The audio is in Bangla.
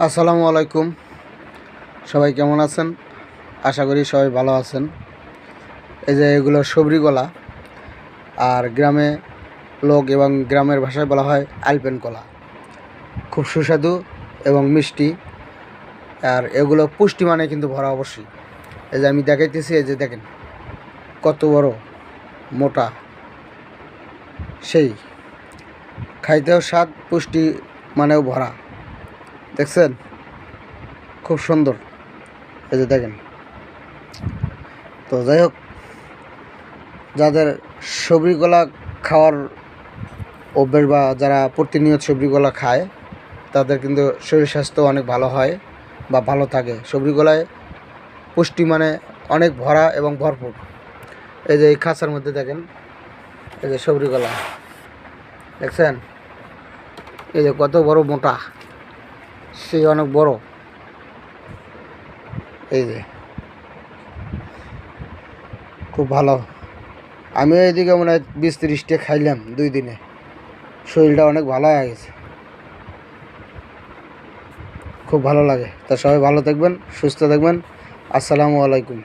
আসসালামু আলাইকুম। সবাই কেমন আছেন? আশা করি সবাই ভালো আছেন। এই যে এগুলো সবরি কলা, আর গ্রামে লোক এবং গ্রামের ভাষায় বলা হয় আলপেন কলা। খুব সুস্বাদু এবং মিষ্টি, আর এগুলো পুষ্টি মানে কিন্তু ভরা অবশ্যই। এই যে আমি দেখাইতেছি, এই যে দেখেন কত বড় মোটা, সেই খাইতেও স্বাদ, পুষ্টি মানেও ভরা। দেখছেন, খুব সুন্দর। এই যে দেখেন। তো যাই হোক, যাদের সবরি কলা খাওয়ার অভ্যেস বা যারা প্রতিনিয়ত সবরি কলা খায়, তাদের কিন্তু শরীর স্বাস্থ্য অনেক ভালো হয় বা ভালো থাকে। সবরি কলায় পুষ্টি মানে অনেক ভরা এবং ভরপুর। এই যে এই খাঁচার মধ্যে দেখেন, এই যে সবরি কলা দেখছেন, এই যে কত বড় মোটা, সেই অনেক বড়। এই যে খুব ভালো। আমিও এদিকে মনে হয় 20-30টা খাইলাম 2 দিনে। শরীরটা অনেক ভালো হয়ে গেছে, খুব ভালো লাগে। তা সবাই ভালো থাকবেন, সুস্থ থাকবেন। আসসালামু আলাইকুম।